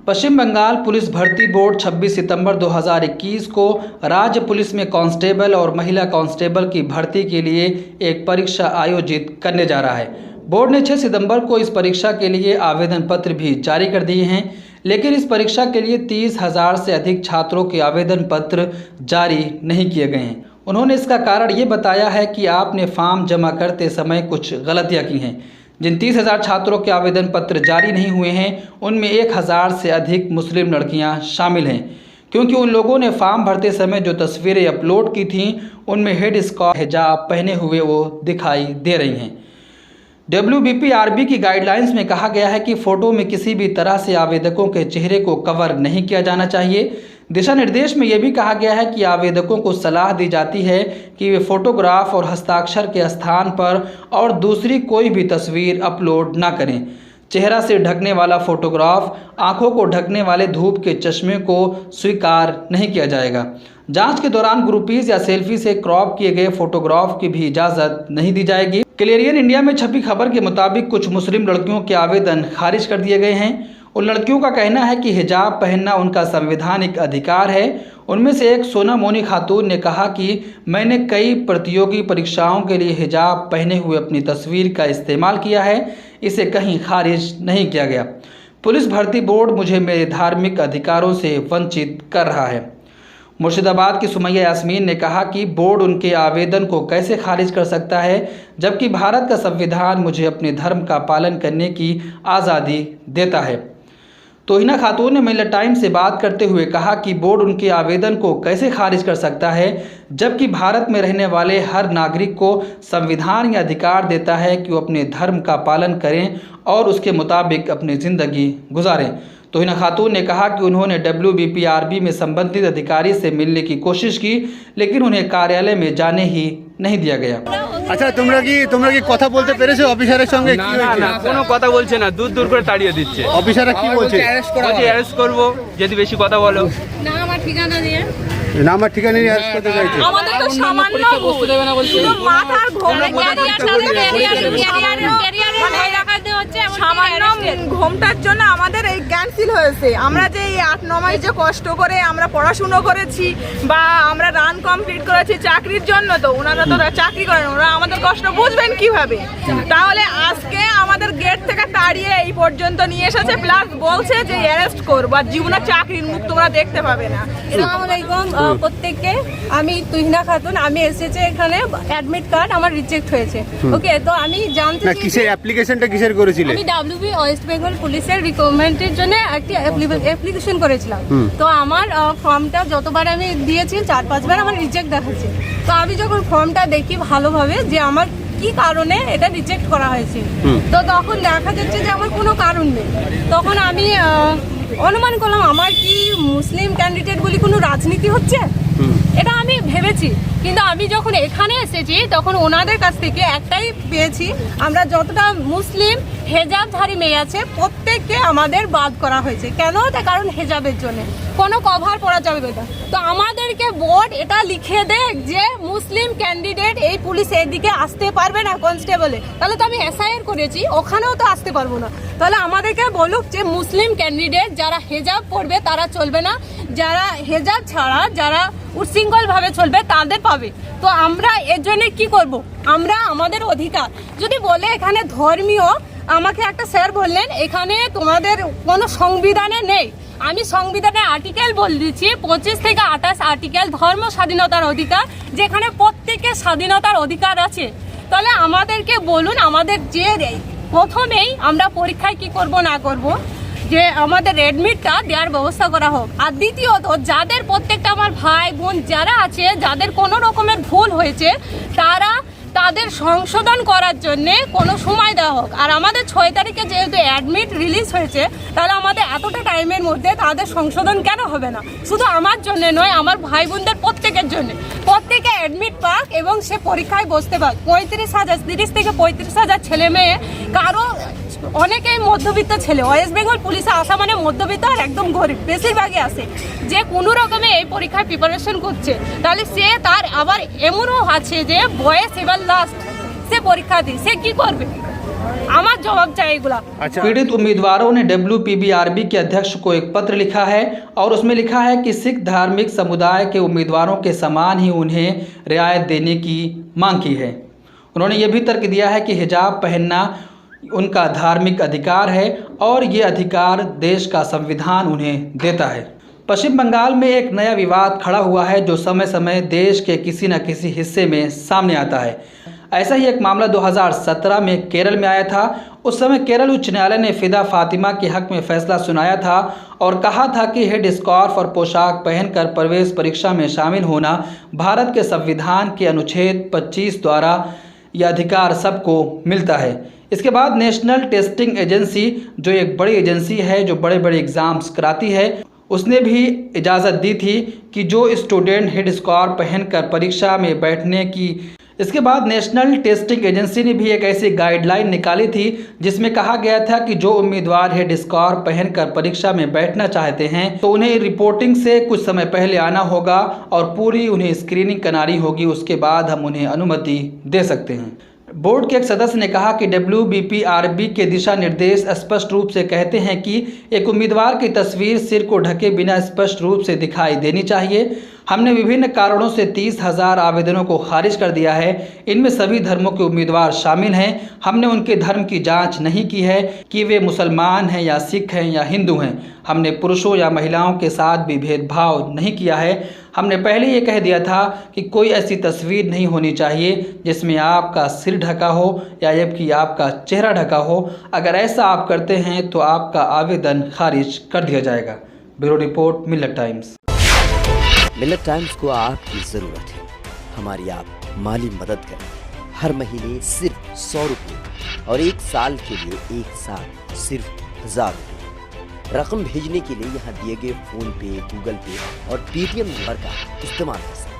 पश्चिम Bengal police भर्ती board 26 सितंबर 2021 को राज्य पुलिस में कांस्टेबल और महिला कांस्टेबल की भर्ती के लिए एक परीक्षा आयोजित करने जा रहा है। बोर्ड ने 6 सितंबर को इस परीक्षा के लिए आवेदन पत्र भी जारी कर दिए हैं, लेकिन इस परीक्षा के लिए 30,000 से अधिक छात्रों के आवेदन पत्र जारी नहीं किए गए हैं। उन्होंने इसका कारण ये बताया है कि आपने फॉर्म जमा करते समय कुछ गलतियाँ की हैं। जिन 30,000 छात्रों के आवेदन पत्र जारी नहीं हुए हैं, उनमें 1,000 से अधिक मुस्लिम लड़कियां शामिल हैं, क्योंकि उन लोगों ने फॉर्म भरते समय जो तस्वीरें अपलोड की थीं, उनमें हेड स्कार्फ हिजाब पहने हुए वो दिखाई दे रही हैं। WBPRB की गाइडलाइंस में कहा गया है कि फ़ोटो में किसी भी तरह से आवेदकों के चेहरे को कवर नहीं किया जाना चाहिए। दिशा निर्देश में यह भी कहा गया है कि आवेदकों को सलाह दी जाती है कि वे फोटोग्राफ और हस्ताक्षर के स्थान पर और दूसरी कोई भी तस्वीर अपलोड ना करें। चेहरा से ढकने वाला फोटोग्राफ, आंखों को ढकने वाले धूप के चश्मे को स्वीकार नहीं किया जाएगा। जांच के दौरान ग्रुपीज या सेल्फी से क्रॉप किए गए फोटोग्राफ की भी इजाज़त नहीं दी जाएगी। क्लेरियन इंडिया में छपी खबर के मुताबिक कुछ मुस्लिम लड़कियों के आवेदन खारिज कर दिए गए हैं। उन लड़कियों का कहना है कि हिजाब पहनना उनका संवैधानिक अधिकार है। उनमें से एक सोना मोनी खातून ने कहा कि मैंने कई प्रतियोगी परीक्षाओं के लिए हिजाब पहने हुए अपनी तस्वीर का इस्तेमाल किया है, इसे कहीं खारिज नहीं किया गया। पुलिस भर्ती बोर्ड मुझे मेरे धार्मिक अधिकारों से वंचित कर रहा है। मुर्शिदाबाद की सुमैया यास्मीन ने कहा कि बोर्ड उनके आवेदन को कैसे खारिज कर सकता है, जबकि भारत का संविधान मुझे अपने धर्म का पालन करने की आज़ादी देता है। तोहिना खातून ने महिला टाइम्स से बात करते हुए कहा कि बोर्ड उनके आवेदन को कैसे खारिज कर सकता है, जबकि भारत में रहने वाले हर नागरिक को संविधान यह अधिकार देता है कि वो अपने धर्म का पालन करें और उसके मुताबिक अपनी ज़िंदगी गुजारें। तोहिना खातून ने कहा कि उन्होंने WBPRB में संबंधित अधिकारी से मिलने की कोशिश की, लेकिन उन्हें कार्यालय में जाने ही नहीं दिया गया। আচ্ছা তোমরা কি কথা বলতে পেরেছো অফিসারের সঙ্গে? না কোনো কথা বলছে না, দূর করে তাড়িয়ে দিচ্ছে। অফিসাররা কি বলছে? অ্যারেস্ট করব যদি বেশি কথা বলো। না আমার ঠিকানা দিয়ে অ্যারেস্ট করতে চাইছে। আমাদের তো সামান্য বসতে দেবে না বলছে, মাথার ঘোমটা সামান্য ঘোমটার জন্য আমাদের এই ক্যান্সেল হয়েছে। আমরা যে এই 8-9 মাস যে কষ্ট করে আমরা পড়াশুনো করেছি বা আমরা রান কমপ্লিট করেছি চাকরির জন্য, তো ওনারা তো চাকরি করেন, ওরা আমাদের কষ্ট বুঝবেন কিভাবে? তাহলে আজকে আমাদের গেট থেকে তাড়িয়ে এই পর্যন্ত নিয়ে এসেছে, প্লাস বলছে যে অ্যারেস্ট করবো আর জীবনে চাকরির মুখ তোমরা দেখতে পাবে না। আসসালামু আলাইকুম প্রত্যেককে, আমি তুহিনা খাতুন। আমি এসেছি এখানে, অ্যাডমিট কার্ড আমার রিজেক্ট হয়েছে। ওকে, তো আমি জানতে চাই কিসের অ্যাপ্লিকেশনটা কিসের করেছিলে? আমি WB ওয়েস্ট বেঙ্গল পুলিশের রিক্রুটমেন্টের জন্য একটি অ্যাপ্লিকেশন করেছিলাম। তো আমার ফর্মটা যতবার আমি দিয়েছি 4-5 বার আমার রিজেক্ট দেখাচ্ছে। তো আমি যখন ফর্মটা দেখি ভালোভাবে যে আমার কি কারণে এটা রিজেক্ট করা হয়েছে, তো তখন দেখা যাচ্ছে যে আমার কোনো কারণ নেই। তখন আমি অনুমান করলাম আমার কি মুসলিম ক্যান্ডিডেট বলে কোনো রাজনীতি হচ্ছে, এটা আমি ভেবেছি। কিন্তু আমি যখন এখানে এসেছি তখন ওনাদের কাছ থেকে একটাই পেয়েছি, আমরা যতটা মুসলিম হেজাবধারী মেয়ে আছে প্রত্যেককে আমাদের বাদ করা হয়েছে। কেন? কারণ হেজাবের জন্য কোনো কভার পরা যাবে না। তো আমাদেরকে বোর্ড এটা লিখে দেয় যে মুসলিম ক্যান্ডিডেট এই পুলিশ এদিকে আসতে পারবে না কনস্টেবলে। তাহলে তো আমি SIR করেছি, ওখানেও তো আসতে পারবো না। তাহলে আমাদেরকে বলুক যে মুসলিম ক্যান্ডিডেট যারা হেজাব পরবে তারা চলবে না, যারা হেজাব ছাড়া যারা উচ্ছৃঙ্খলভাবে চলবে তাদের পাবে। তো আমরা এর জন্য কি করব? আমরা আমাদের অধিকার যদি বলে এখানে ধর্মীয়, আমাকে একটা স্যার বললেন এখানে তোমাদের কোনো সংবিধানে নেই। আমি সংবিধানের আর্টিকেল বলে দিচ্ছি 25 থেকে 28 আর্টিকেল ধর্ম স্বাধীনতার অধিকার, যেখানে প্রত্যেকের স্বাধীনতার অধিকার আছে। তাহলে আমাদেরকে বলুন, আমাদের যে প্রথমেই আমরা পরীক্ষায় কি করব না করব, যে আমাদের অ্যাডমিটটা দেওয়ার ব্যবস্থা করা হোক। আর দ্বিতীয়ত যাদের প্রত্যেকটা আমার ভাই বোন যারা আছে, যাদের কোনো রকমের ভুল হয়েছে, তাদের সংশোধন করার জন্যে কোনো সময় দেওয়া হোক। আর আমাদের 6 তারিখে যেহেতু অ্যাডমিট রিলিজ হয়েছে, তাহলে আমাদের এতটা টাইমের মধ্যে তাদের সংশোধন কেন হবে না? শুধু আমার জন্য নয়, আমার ভাই বোনদের প্রত্যেকের জন্য, প্রত্যেকে অ্যাডমিট পাক এবং সে পরীক্ষায় বসতে পাক। 30 থেকে 35,000 ছেলে মেয়ে, কারো অনেকেই মধ্যবিত্ত ছেলে, ওয়েস্ট বেঙ্গল পুলিশে আসা মানে মধ্যবিত্ত আর একদম গরিব বেশিরভাগই আসে, যে কোনো রকমে এই পরীক্ষায় প্রিপারেশন করছে। তাহলে সে তার আবার এমনও আছে যে বয়স এবার লাস্ট, সে পরীক্ষা দিই, সে কি করবে? আমার জবাব চাই এগুলা। अच्छा पीड़ित उम्मीदवारों ने WPBRB के अध्यक्ष को एक पत्र लिखा है और उसमें लिखा है कि सिख धार्मिक समुदाय के उम्मीदवारों के समान ही उन्हें रियायत देने की मांग की है। उन्होंने ये भी तर्क दिया है कि हिजाब पहनना उनका धार्मिक अधिकार है और ये अधिकार देश का संविधान उन्हें देता है। पश्चिम बंगाल में एक नया विवाद खड़ा हुआ है जो समय समय देश के किसी न किसी हिस्से में सामने आता है। ऐसा ही एक मामला 2017 में केरल में आया था। उस समय केरल उच्च न्यायालय ने फिदा फातिमा के हक में फैसला सुनाया था और कहा था कि हेड स्कार्फ और पोशाक पहनकर प्रवेश परीक्षा में शामिल होना भारत के संविधान के अनुच्छेद 25 द्वारा यह अधिकार सबको मिलता है। इसके बाद नेशनल टेस्टिंग एजेंसी, जो एक बड़ी एजेंसी है जो बड़े बड़े एग्ज़ाम्स कराती है, उसने भी इजाज़त दी थी कि जो स्टूडेंट हेड स्कार्फ पहनकर परीक्षा में बैठने की। इसके बाद नेशनल टेस्टिंग एजेंसी ने भी एक ऐसी गाइडलाइन निकाली थी जिसमें कहा गया था कि जो उम्मीदवार हेड स्कार्फ पहनकर परीक्षा में बैठना चाहते हैं तो उन्हें रिपोर्टिंग से कुछ समय पहले आना होगा और पूरी उन्हें स्क्रीनिंग करानी होगी। उसके बाद हम उन्हें अनुमति दे सकते हैं। बोर्ड के एक सदस्य ने कहा कि WPBRB के दिशा निर्देश स्पष्ट रूप से कहते हैं कि एक उम्मीदवार की तस्वीर सिर को ढके बिना स्पष्ट रूप से दिखाई देनी चाहिए। हमने विभिन्न कारणों से 30,000 आवेदनों को खारिज कर दिया है। इनमें सभी धर्मों के उम्मीदवार शामिल हैं। हमने उनके धर्म की जांच नहीं की है कि वे मुसलमान हैं या सिख हैं या हिंदू हैं। हमने पुरुषों या महिलाओं के साथ भी भेदभाव नहीं किया है। हमने पहले ये कह दिया था कि कोई ऐसी तस्वीर नहीं होनी चाहिए जिसमें आपका सिर ढका हो या जबकि आपका चेहरा ढका हो। अगर ऐसा आप करते हैं तो आपका आवेदन खारिज कर दिया जाएगा। ब्यूरो रिपोर्ट, मिल्लत टाइम्स। मिल्लत टाइम्स को आपकी ज़रूरत है। हमारी आप माली मदद करें। हर महीने सिर्फ 100 रुपये और 1 साल के लिए एक साथ सिर्फ 1000 रुपये। रकम भेजने के लिए यहाँ दिए गए फ़ोन पे, गूगल पे और पेटीएम नंबर का इस्तेमाल कर सकते हैं।